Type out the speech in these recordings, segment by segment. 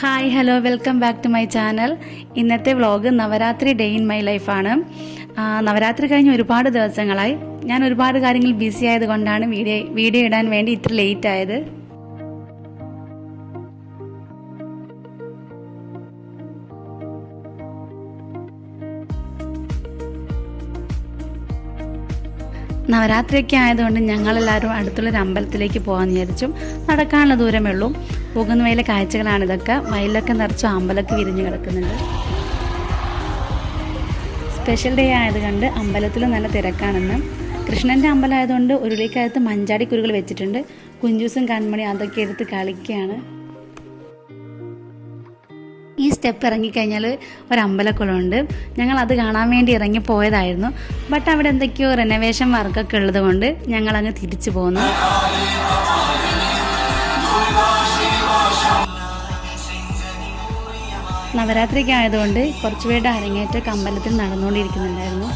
Hi hello welcome back to my channel. ഇന്നത്തെ vlog Navratri day in my ലൈഫാണ്. നവരാത്രി കഴിഞ്ഞ് ഒരുപാട് ദിവസങ്ങളായി. ഞാൻ ഒരുപാട് കാര്യങ്ങൾ ബിസി ആയതുകൊണ്ടാണ് വീഡിയോ ഇടാൻ വേണ്ടി ഇത്ര ലേറ്റ് ആയത്. നവരാത്രിയൊക്കെ ആയതുകൊണ്ട് ഞങ്ങളെല്ലാവരും അടുത്തുള്ളൊരു അമ്പലത്തിലേക്ക് പോകാൻ വിചാരിച്ചു. നടക്കാനുള്ള ദൂരമേ ഉള്ളൂ. പോകുന്ന വയലെ കാഴ്ചകളാണിതൊക്കെ. വയലൊക്കെ നിറച്ചു അമ്പലമൊക്കെ വിരിഞ്ഞു കിടക്കുന്നുണ്ട്. സ്പെഷ്യൽ ഡേ ആയതുകൊണ്ട് അമ്പലത്തിൽ നല്ല തിരക്കാണെന്ന്. കൃഷ്ണൻ്റെ അമ്പലം ആയതുകൊണ്ട് ഉരുളിക്കകത്ത് മഞ്ചാടിക്കുരുകൾ വെച്ചിട്ടുണ്ട്. കുഞ്ചൂസും കൺമണി അതൊക്കെ എടുത്ത് കളിക്കുകയാണ്. ഈ സ്റ്റെപ്പ് ഇറങ്ങിക്കഴിഞ്ഞാൽ ഒരു അമ്പലക്കുളമുണ്ട്. ഞങ്ങൾ അത് കാണാൻ വേണ്ടി ഇറങ്ങിപ്പോയതായിരുന്നു. ബട്ട് അവിടെ എന്തൊക്കെയോ റിനോവേഷൻ വർക്കൊക്കെ ഉള്ളത് കൊണ്ട് ഞങ്ങളങ്ങ് തിരിച്ചു പോന്നു. നവരാത്രിക്ക് ആയതുകൊണ്ട് കുറച്ചുപേരുടെ അരങ്ങേറ്റമൊക്കെ അമ്പലത്തിൽ നടന്നുകൊണ്ടിരിക്കുന്നുണ്ടായിരുന്നു.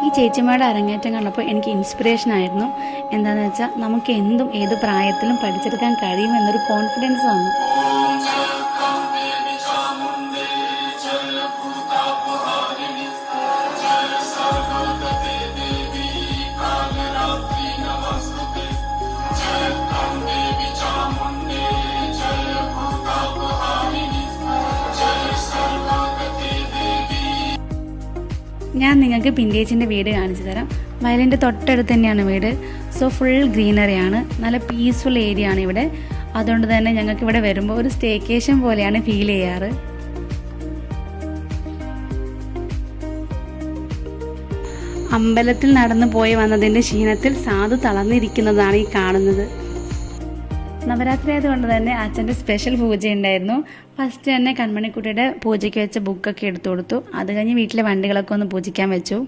ഈ ചേച്ചിമാരുടെ അരങ്ങേറ്റം കണ്ടപ്പോൾ എനിക്ക് ഇൻസ്പിറേഷൻ ആയിരുന്നു. എന്താണെന്ന് വെച്ചാൽ നമുക്ക് എന്തും ഏത് പ്രായത്തിലും പഠിച്ചെടുക്കാൻ കഴിയുമെന്നൊരു കോൺഫിഡൻസ് വന്നു. ഞാൻ നിങ്ങൾക്ക് പിൻറ്റേജിൻ്റെ വീട് കാണിച്ചു തരാം. വയലിൻ്റെ തൊട്ടടുത്ത് തന്നെയാണ് വീട്. സോ ഫുൾ ഗ്രീനറിയാണ്, നല്ല പീസ്ഫുൾ ഏരിയ ആണ് ഇവിടെ. അതുകൊണ്ട് തന്നെ ഞങ്ങൾക്ക് ഇവിടെ വരുമ്പോൾ ഒരു സ്റ്റേക്കേഷൻ പോലെയാണ് ഫീൽ ചെയ്യാറ്. അമ്പലത്തിൽ നടന്നു പോയി വന്നതിൻ്റെ ക്ഷീണത്തിൽ സാധു തളർന്നിരിക്കുന്നതാണ് ഈ കാണുന്നത്. നവരാത്രി ആയതുകൊണ്ട് തന്നെ അച്ഛൻ്റെ സ്പെഷ്യൽ പൂജയുണ്ടായിരുന്നു. ഫസ്റ്റ് തന്നെ കൺമണിക്കുട്ടിയുടെ പൂജയ്ക്ക് വെച്ച ബുക്കൊക്കെ എടുത്തു കൊടുത്തു. അത് കഴിഞ്ഞ് വീട്ടിലെ വണ്ടികളൊക്കെ ഒന്ന് പൂജിക്കാൻ വെച്ചു.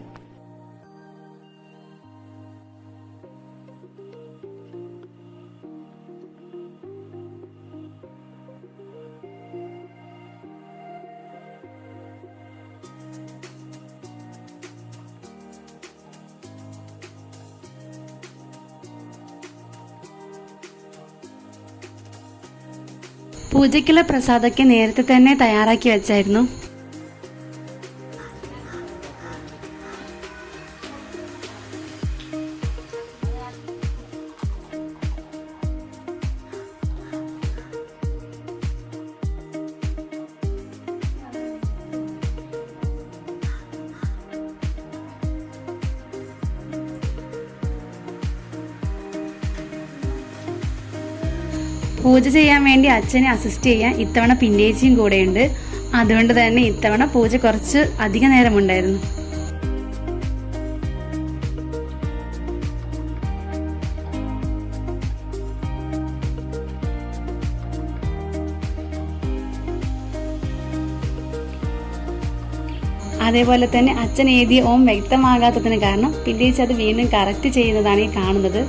പൂജയ്ക്കുള്ള പ്രസാദമൊക്കെ നേരത്തെ തന്നെ തയ്യാറാക്കി വെച്ചായിരുന്നു. പൂജ ചെയ്യാൻ വേണ്ടി അച്ഛനെ അസിസ്റ്റ് ചെയ്യാൻ ഇത്തവണ പിന്നേച്ചിയും കൂടെയുണ്ട്. അതുകൊണ്ട് തന്നെ ഇത്തവണ പൂജ കുറച്ച് അധിക നേരമുണ്ടായിരുന്നു. അതേപോലെ തന്നെ അച്ഛൻ എഴുതിയ ഓം വ്യക്തമാകാത്തതിന് കാരണം പിന്നേച്ചി അത് വീണ്ടും കറക്റ്റ് ചെയ്യുന്നതാണ് ഈ കാണുന്നത്.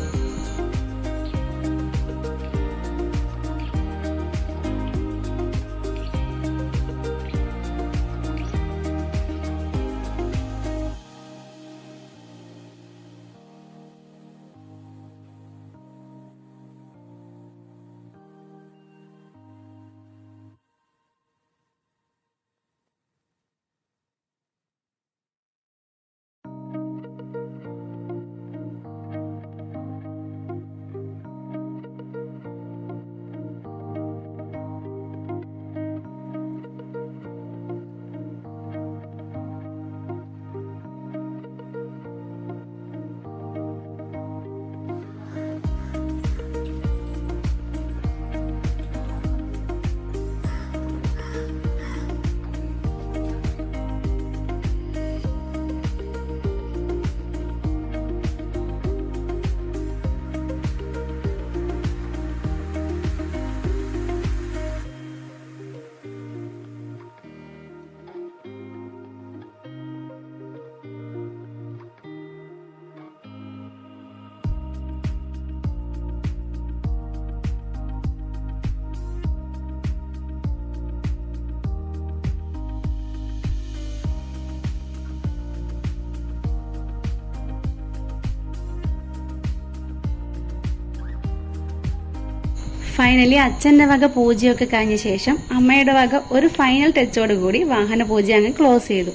ഫൈനലി അച്ഛൻ്റെ വക പൂജയൊക്കെ കഴിഞ്ഞ ശേഷം അമ്മയുടെ വക ഒരു ഫൈനൽ ടച്ചോട് കൂടി വാഹന പൂജ അങ്ങ് ക്ലോസ് ചെയ്തു.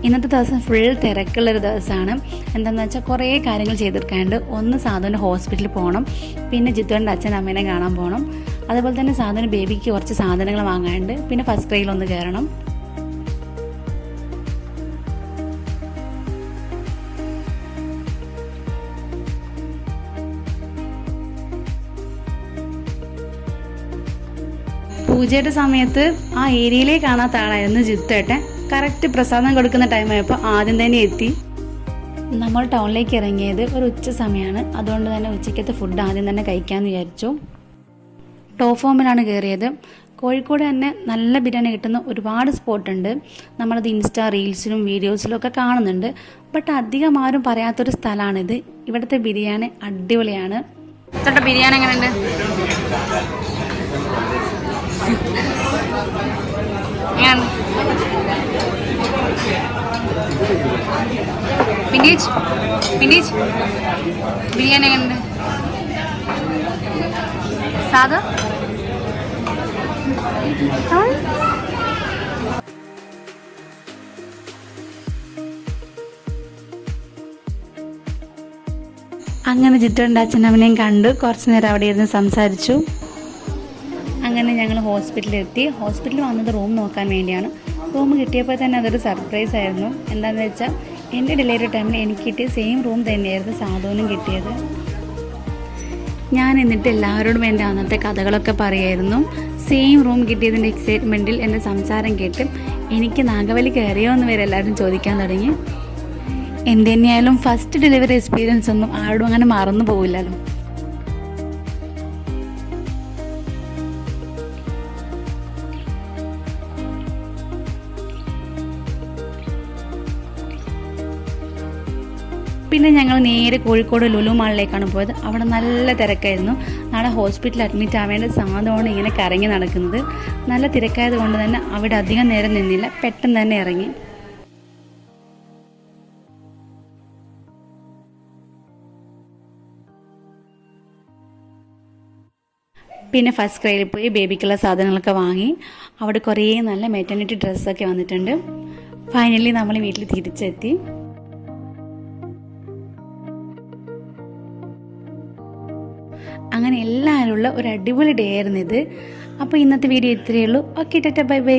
ഇന്നത്തെ ദിവസം ഫുൾ തിരക്കുള്ളൊരു ദിവസമാണ്. എന്താണെന്ന് വെച്ചാൽ കുറേ കാര്യങ്ങൾ ചെയ്തെടുക്കാണ്ട്. ഒന്ന് സാധുവിന് ഹോസ്പിറ്റലിൽ പോകണം, പിന്നെ ജിത്തുവിൻ്റെ അച്ഛൻ അമ്മേനെ കാണാൻ പോകണം, അതുപോലെ തന്നെ സാധുവിന് ബേബിക്ക് കുറച്ച് സാധനങ്ങൾ വാങ്ങാനുണ്ട്, പിന്നെ ഫസ്റ്റ് ക്രൈയിലൊന്ന് കയറണം. പൂജയുടെ സമയത്ത് ആ ഏരിയയിലേ കാണാത്ത ആളായിരുന്നു ജിത്തേട്ടൻ. കറക്റ്റ് പ്രസാദം കൊടുക്കുന്ന ടൈമായപ്പോൾ ആദ്യം തന്നെ എത്തി. നമ്മൾ ടൗണിലേക്ക് ഇറങ്ങിയത് ഒരു ഉച്ച സമയമാണ്. അതുകൊണ്ട് തന്നെ ഉച്ചയ്ക്കത്തെ ഫുഡ് ആദ്യം തന്നെ കഴിക്കാമെന്ന് വിചാരിച്ചു. ടോപ്പ് ഫോമിലാണ് കയറിയത്. കോഴിക്കോട് തന്നെ നല്ല ബിരിയാണി കിട്ടുന്ന ഒരുപാട് സ്പോട്ടുണ്ട്. നമ്മളത് ഇൻസ്റ്റാ റീൽസിലും വീഡിയോസിലും ഒക്കെ കാണുന്നുണ്ട്. ബട്ട് അധികം ആരും പറയാത്തൊരു സ്ഥലമാണിത്. ഇവിടുത്തെ ബിരിയാണി അടിപൊളിയാണ്. ബിരിയാണി എങ്ങനെയുണ്ട്? ബിരിയാണി എങ്ങനെയുണ്ട്? സാധാ അങ്ങനെ ജിത്തുവിൻ്റെ അച്ഛനമ്മനെയും കണ്ട് കുറച്ച് നേരം അവിടെ ഇരുന്ന് സംസാരിച്ചു. അങ്ങനെ ഞങ്ങൾ ഹോസ്പിറ്റലിലെത്തി. ഹോസ്പിറ്റലിൽ വന്നത് റൂം നോക്കാൻ വേണ്ടിയാണ്. റൂം കിട്ടിയപ്പോൾ തന്നെ അതൊരു സർപ്രൈസ് ആയിരുന്നു. എന്താണെന്ന് വെച്ചാൽ എൻ്റെ ഡെലിവറി ടൈമിൽ എനിക്ക് കിട്ടിയ സെയിം റൂം തന്നെയായിരുന്നു സാധുവിനും കിട്ടിയത്. ഞാൻ എന്നിട്ട് എല്ലാവരോടും എൻ്റെ അന്നത്തെ കഥകളൊക്കെ പറയായിരുന്നു. സെയിം റൂം കിട്ടിയതിൻ്റെ എക്സൈറ്റ്മെൻറ്റിൽ എൻ്റെ സംസാരം കേട്ട് എനിക്ക് നാഗവലി കയറിയോ എന്ന് വരെ എല്ലാവരും ചോദിക്കാൻ തുടങ്ങി. എന്തുതന്നെയായാലും ഫസ്റ്റ് ഡെലിവറി എക്സ്പീരിയൻസ് ഒന്നും ആരോടും അങ്ങനെ മറന്നു പോവില്ലല്ലോ. പിന്നെ ഞങ്ങൾ നേരെ കോഴിക്കോട് ലുലു മാളിലേക്കാണ് പോയത്. അവിടെ നല്ല തിരക്കായിരുന്നു. നാളെ ഹോസ്പിറ്റലിൽ അഡ്മിറ്റ് ആവേണ്ട സാധനമാണ് ഇങ്ങനെ കറങ്ങി നടക്കുന്നത്. നല്ല തിരക്കായത് കൊണ്ട് തന്നെ അവിടെ അധികം നേരം നിന്നില്ല, പെട്ടെന്ന് തന്നെ ഇറങ്ങി. പിന്നെ ഫസ്റ്റ് ക്രൈയിൽ പോയി ബേബിക്കുള്ള സാധനങ്ങളൊക്കെ വാങ്ങി. അവിടെ കുറേ നല്ല മെറ്റർണിറ്റി ഡ്രസ്സൊക്കെ വന്നിട്ടുണ്ട്. ഫൈനലി നമ്മൾ വീട്ടിൽ തിരിച്ചെത്തി. അങ്ങനെ എല്ലാവരുമുള്ള ഒരു അടിപൊളി ഡേ ആയിരുന്നു ഇത്. അപ്പോൾ ഇന്നത്തെ വീഡിയോ ഇത്രയേ ഉള്ളൂ. Okay, Tata, bye bye.